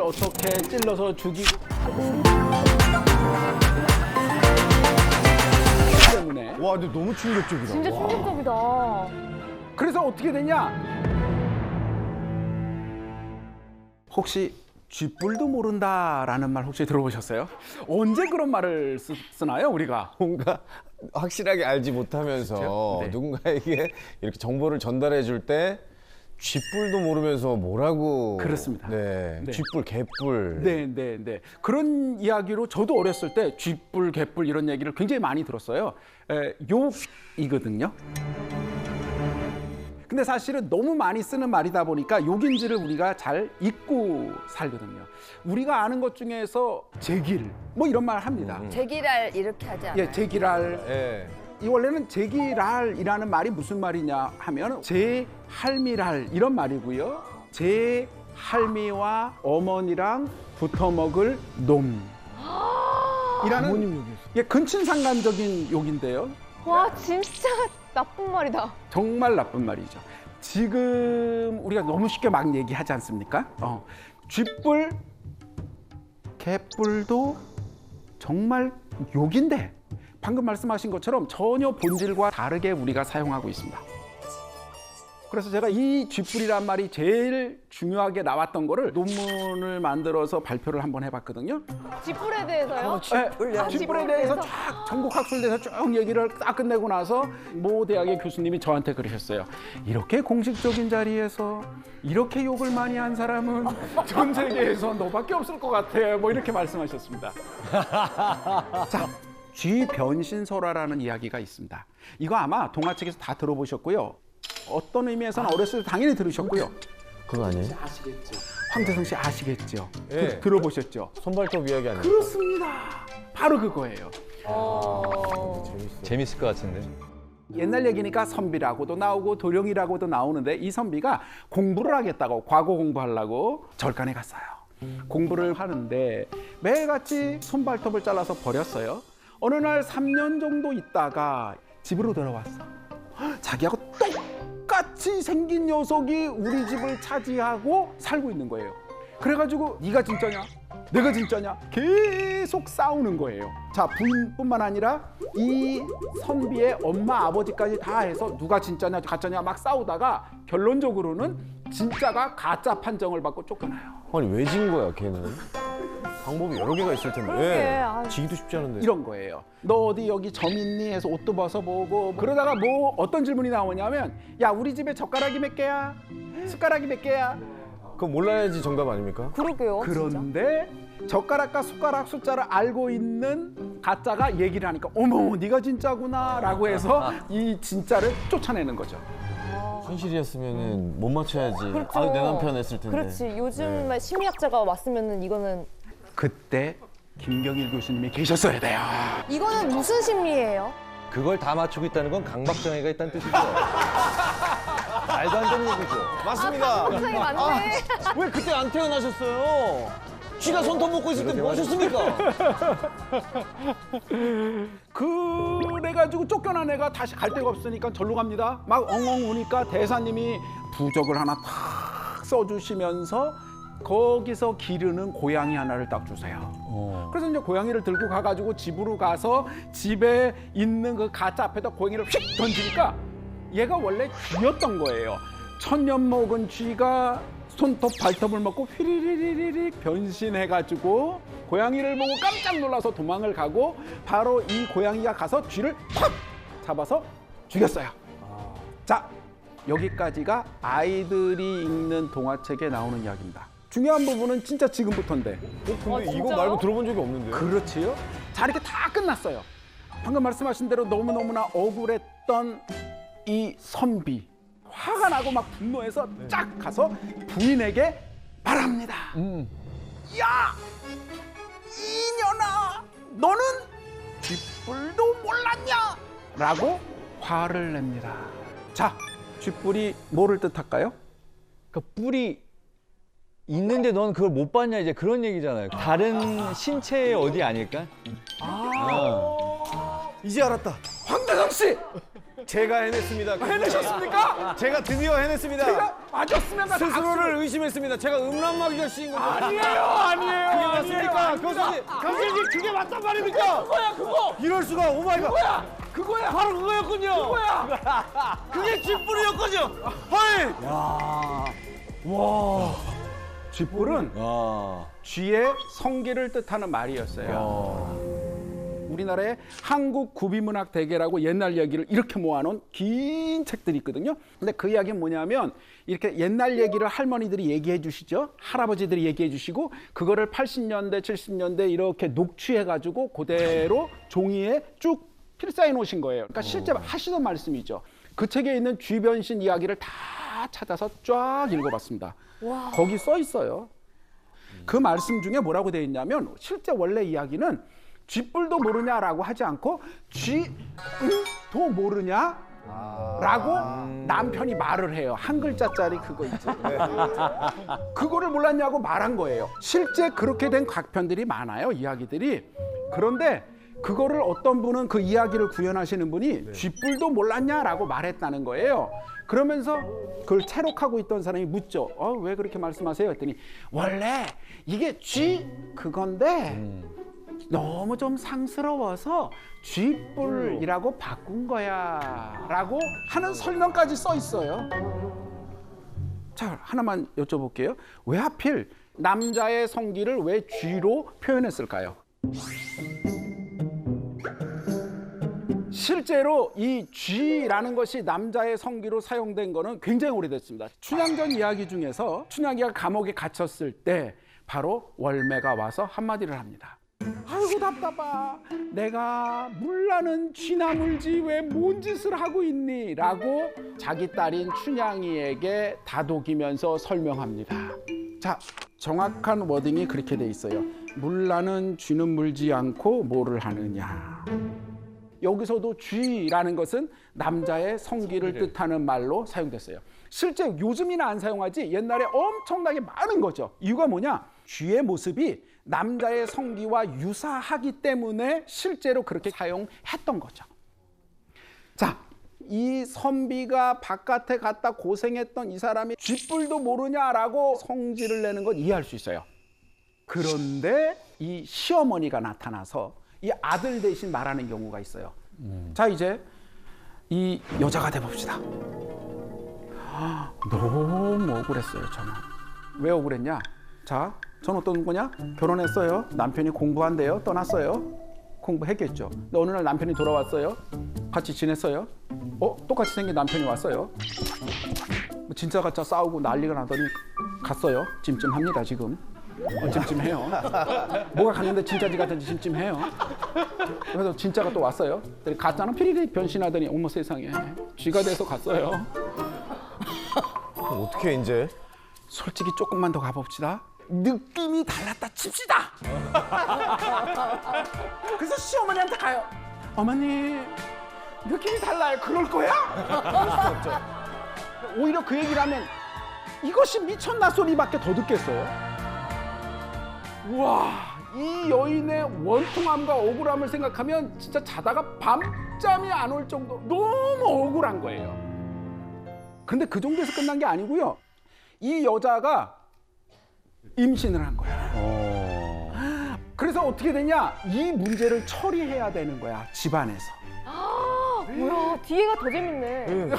어떻게 찔러서 죽이고 때문에. 와, 근데 너무 충격적이다. 진짜 와. 충격적이다. 그래서 어떻게 되냐? 혹시 쥐뿔도 모른다라는 말 혹시 들어보셨어요? 언제 그런 말을 쓰나요, 우리가? 뭔가 확실하게 알지 못하면서 그렇죠? 네. 누군가에게 이렇게 정보를 전달해 줄 때 쥐뿔도 모르면서 뭐라고. 그렇습니다. 네. 네. 쥐뿔, 개뿔. 네. 그런 이야기로 저도 어렸을 때 쥐뿔, 개뿔 이런 얘기를 굉장히 많이 들었어요. 욕이거든요. 근데 사실은 너무 많이 쓰는 말이다 보니까 욕인지를 우리가 잘 잊고 살거든요. 우리가 아는 것 중에서 제길 뭐 이런 말 합니다. 제기랄 이렇게 하지 않아요? 예, 제기랄. 예. 이 원래는 제기랄이라는 말이 무슨 말이냐 하면 제 할미랄 이런 말이고요. 제 할미와 어머니랑 붙어 먹을 놈. 이라는 예, 근친상간적인 욕인데요. 와 진짜 나쁜 말이다. 정말 나쁜 말이죠. 지금 우리가 너무 쉽게 막 얘기하지 않습니까? 쥐뿔, 개뿔도 정말 욕인데 방금 말씀하신 것처럼 전혀 본질과 다르게 우리가 사용하고 있습니다. 그래서 제가 이 쥐뿔이란 말이 제일 중요하게 나왔던 거를 논문을 만들어서 발표를 한번 해봤거든요. 쥐뿔에 대해서요? 네, 쥐뿔에 대해서 쫙 전국 학술대에서 쭉 얘기를 딱 끝내고 나서 모 대학의 교수님이 저한테 그러셨어요. 이렇게 공식적인 자리에서 이렇게 욕을 많이 한 사람은 전 세계에서 너밖에 없을 것 같아. 뭐 이렇게 말씀하셨습니다. 자, 쥐변신설화라는 이야기가 있습니다. 이거 아마 동화책에서 다 들어보셨고요. 어떤 의미에서는 어렸을 때 당연히 들으셨고요. 그거 아니에요? 아시겠죠. 황태성 씨 아시겠죠. 예. 들어보셨죠. 손발톱 이야기 아니에요? 그렇습니다. 바로 그거예요. 재밌을 것 같은데. 옛날 얘기니까 선비라고도 나오고 도령이라고도 나오는데 이 선비가 공부를 하겠다고 과거 공부하려고 절간에 갔어요. 공부를 하는데 매일같이 손발톱을 잘라서 버렸어요. 어느 날 3년 정도 있다가 집으로 돌아왔어. 자기하고 똑같이 생긴 녀석이 우리 집을 차지하고 살고 있는 거예요. 그래가지고 네가 진짜냐? 내가 진짜냐? 계속 싸우는 거예요. 자, 부인뿐만 아니라 이 선비의 엄마, 아버지까지 다 해서 누가 진짜냐, 가짜냐 막 싸우다가 결론적으로는 진짜가 가짜 판정을 받고 쫓겨나요. 아니, 왜 진 거야, 걔는? 방법이 여러 개가 있을 텐데. 그러게, 예. 아유. 지기도 쉽지 않은데. 이런 거예요. 너 어디 여기 점 있니? 해서 옷도 벗어보고 그러다가 뭐 어떤 질문이 나오냐면 야, 우리 집에 젓가락이 몇 개야? 숟가락이 몇 개야? 그거 몰라야지 정답 아닙니까? 그러게요. 그런데 젓가락과 숟가락 숫자를 알고 있는 가짜가 얘기를 하니까 어머, 네가 진짜구나 라고 해서 이 진짜를 쫓아내는 거죠. 현실이었으면은 못 맞춰야지. 그렇죠. 아, 내 남편 했을 텐데. 그렇지. 요즘 심리학자가 왔으면은 이거는 그때 김경일 교수님이 계셨어야 돼요. 이거는 무슨 심리예요? 그걸 다 맞추고 있다는 건 강박장애가 있다는 뜻이죠. 말도 안 되는 얘기죠. 맞습니다. 굉장히 많네. 왜 그때 안 태어나셨어요? 쥐가 손톱 먹고 있을 때 뭐 하셨습니까? 그래가지고 쫓겨난 애가 다시 갈 데가 없으니까 절로 갑니다. 막 엉엉 우니까 대사님이 부적을 하나 탁 써주시면서 거기서 기르는 고양이 하나를 딱 주세요. 그래서 이제 고양이를 들고 가가지고 집으로 가서 집에 있는 그 가짜 앞에다 고양이를 휙 던지니까 얘가 원래 쥐였던 거예요. 천년 먹은 쥐가 손톱 발톱을 먹고 휘리리리리 변신해가지고 고양이를 보고 깜짝 놀라서 도망을 가고 바로 이 고양이가 가서 쥐를 확 잡아서 죽였어요. 자, 여기까지가 아이들이 읽는 동화책에 나오는 이야기입니다. 중요한 부분은 진짜 지금부터인데. 근데 이거 진짜요? 말고 들어본 적이 없는데요? 그렇지요? 자, 이렇게 다 끝났어요. 방금 말씀하신 대로 너무너무나 억울했던 이 선비. 화가 나고 막 분노해서 쫙 가서 부인에게 말합니다. 야! 이년아! 너는 쥐뿔도 몰랐냐? 라고 화를 냅니다. 자, 쥐뿔이 뭐를 뜻할까요? 그 뿔이 있는데 넌 그걸 못 봤냐 이제 그런 얘기잖아요. 다른 신체의 어디 아닐까? 이제 알았다. 황대성 씨! 제가 해냈습니다. 해내셨습니까? 제가 드디어 해냈습니다. 제가 맞았으면 나 스스로를 의심했습니다. 제가 음란마귀가 씌인 거죠. 아니에요. 그게 맞습니까? 교수님, 교수님 그게 맞단 말입니까? 그거야 그거. 이럴 수가. 오마이갓. 그거야. 바로 그거였군요. 그거야. 그게 쥐뿔이었군요. 헐. 와. 쥐뿔은 아. 쥐의 성기를 뜻하는 말이었어요. 우리나라의 한국 구비문학 대계라고 옛날 얘기를 이렇게 모아놓은 긴 책들이 있거든요. 근데 그 이야기는 뭐냐면 이렇게 옛날 얘기를 할머니들이 얘기해 주시죠. 할아버지들이 얘기해 주시고 그거를 80년대, 70년대 이렇게 녹취해가지고 그대로 종이에 쭉 필사해 놓으신 거예요. 그러니까 실제 하시던 말씀이죠. 그 책에 있는 쥐변신 이야기를 다 찾아서 쫙 읽어봤습니다. 거기 써 있어요. 그 말씀 중에 뭐라고 되어 있냐면 실제 원래 이야기는 쥐뿔도 모르냐라고 하지 않고 쥐도 모르냐라고 남편이 말을 해요. 한 글자짜리 그거 있지. 그거를 몰랐냐고 말한 거예요. 실제 그렇게 된 각편들이 많아요. 이야기들이. 그런데 그거를 어떤 분은 그 이야기를 구현하시는 분이 쥐뿔도 몰랐냐라고 말했다는 거예요. 그러면서 그걸 채록하고 있던 사람이 묻죠. 왜 그렇게 말씀하세요? 했더니 원래 이게 쥐 그건데 너무 좀 상스러워서 쥐뿔이라고 바꾼 거야 라고 하는 설명까지 써 있어요. 자, 하나만 여쭤볼게요. 왜 하필 남자의 성기를 왜 쥐로 표현했을까요? 실제로 이 쥐라는 것이 남자의 성기로 사용된 거는 굉장히 오래됐습니다. 춘향전 이야기 중에서 춘향이가 감옥에 갇혔을 때 바로 월매가 와서 한마디를 합니다. 아이고 답답하. 내가 물나는 쥐나 물지 왜 뭔 짓을 하고 있니? 라고 자기 딸인 춘향이에게 다독이면서 설명합니다. 자, 정확한 워딩이 그렇게 돼 있어요. 물나는 쥐는 물지 않고 뭐를 하느냐. 여기서도 쥐라는 것은 남자의 성기를 뜻하는 말로 사용됐어요. 실제 요즘이나 안 사용하지 옛날에 엄청나게 많은 거죠. 이유가 뭐냐? 쥐의 모습이 남자의 성기와 유사하기 때문에 실제로 그렇게 사용했던 거죠. 자, 이 선비가 바깥에 갔다 고생했던 이 사람이 쥐뿔도 모르냐라고 성질을 내는 건 이해할 수 있어요. 그런데 이 시어머니가 나타나서 이 아들 대신 말하는 경우가 있어요. 자, 이제 이 여자가 돼봅시다. 너무 억울했어요, 저는. 왜 억울했냐? 자, 전 어떤 거냐? 결혼했어요. 남편이 공부한대요. 떠났어요. 공부했겠죠. 근데 어느 날 남편이 돌아왔어요. 같이 지냈어요. 똑같이 생긴 남편이 왔어요. 진짜 가짜 싸우고 난리가 나더니 갔어요. 찜찜합니다, 지금. 찜찜해요. 뭐가 갔는데 진짜지 같은지 찜찜해요. 그래서 진짜가 또 왔어요. 가짜는 피리리 변신하더니 어머 세상에 쥐가 돼서 갔어요. 어떻게 이제? 솔직히 조금만 더 가봅시다. 느낌이 달랐다 칩시다. 그래서 시어머니한테 가요. 어머니 느낌이 달라요. 그럴 거야? 그럴 수 없죠. 오히려 그 얘기를 하면 이것이 미쳤나 소리밖에 더 듣겠어요. 우와, 이 여인의 원통함과 억울함을 생각하면 진짜 자다가 밤잠이 안 올 정도 너무 억울한 거예요. 근데 그 정도에서 끝난 게 아니고요. 이 여자가 임신을 한 거야. 그래서 어떻게 되냐? 이 문제를 처리해야 되는 거야, 집안에서. 뭐야, 뒤에가 더 재밌네.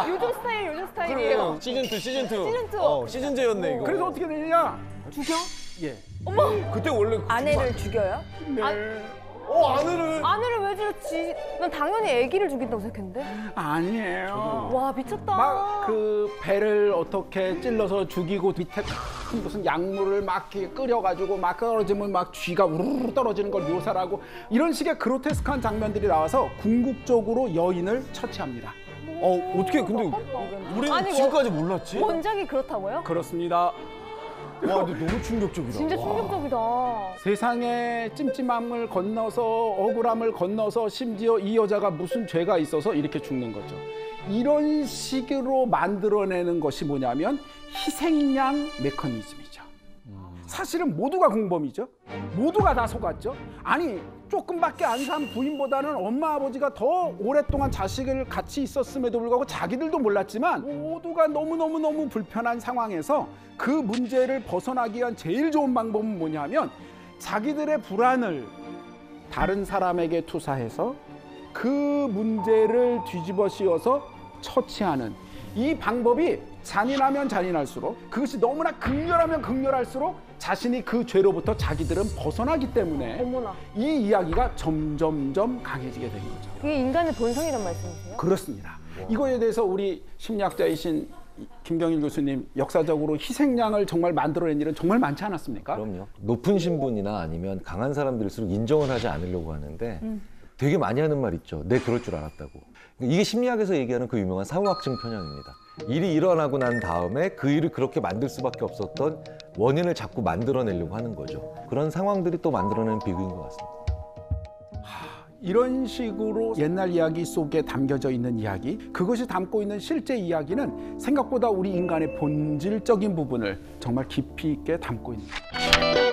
요즘 스타일이에요. 시즌2. 시즌2. 시즌제였네 이거. 그래서 어떻게 되냐? 죽여? 예. 그때 원래 아내를 죽여요? 아내를 아내를 왜 죽였지? 난 당연히 아기를 죽인다고 생각했는데. 아니에요. 와, 미쳤다. 막 그 배를 어떻게 찔러서 죽이고 밑에 큰 무슨 약물을 막 이렇게 끓여가지고 막 떨어지면 막 쥐가 우르르 떨어지는 걸 묘사를 하고 이런 식의 그로테스크한 장면들이 나와서 궁극적으로 여인을 처치합니다. 어떻게 근데 우리는 아니, 지금까지 몰랐지? 원작이 그렇다고요? 그렇습니다. 와, 근데 너무 충격적이다. 진짜 충격적이다. 세상의 찜찜함을 건너서 억울함을 건너서 심지어 이 여자가 무슨 죄가 있어서 이렇게 죽는 거죠. 이런 식으로 만들어내는 것이 뭐냐면 희생양 메커니즘이죠. 사실은 모두가 공범이죠. 모두가 다 속았죠. 아니 조금밖에 안 산 부인보다는 엄마 아버지가 더 오랫동안 자식을 같이 있었음에도 불구하고 자기들도 몰랐지만 모두가 너무너무 불편한 상황에서 그 문제를 벗어나기 위한 제일 좋은 방법은 뭐냐면 자기들의 불안을 다른 사람에게 투사해서 그 문제를 뒤집어 씌워서 처치하는 이 방법이 잔인하면 잔인할수록 그것이 너무나 극렬하면 극렬할수록 자신이 그 죄로부터 자기들은 벗어나기 때문에 어머나. 이 이야기가 점점점 강해지게 된 거죠. 그게 인간의 본성이란 말씀이세요? 그렇습니다. 이거에 대해서 우리 심리학자이신 김경일 교수님 역사적으로 희생양을 정말 만들어낸 일은 정말 많지 않았습니까? 그럼요. 높은 신분이나 아니면 강한 사람들일수록 인정을 하지 않으려고 하는데 되게 많이 하는 말 있죠. 내 그럴 줄 알았다고. 이게 심리학에서 얘기하는 그 유명한 사후학증 편향입니다. 일이 일어나고 난 다음에 그 일을 그렇게 만들 수밖에 없었던 원인을 자꾸 만들어내려고 하는 거죠. 그런 상황들이 또 만들어내는 비극인 것 같습니다. 이런 식으로 옛날 이야기 속에 담겨져 있는 이야기, 그것이 담고 있는 실제 이야기는 생각보다 우리 인간의 본질적인 부분을 정말 깊이 있게 담고 있는 거예요.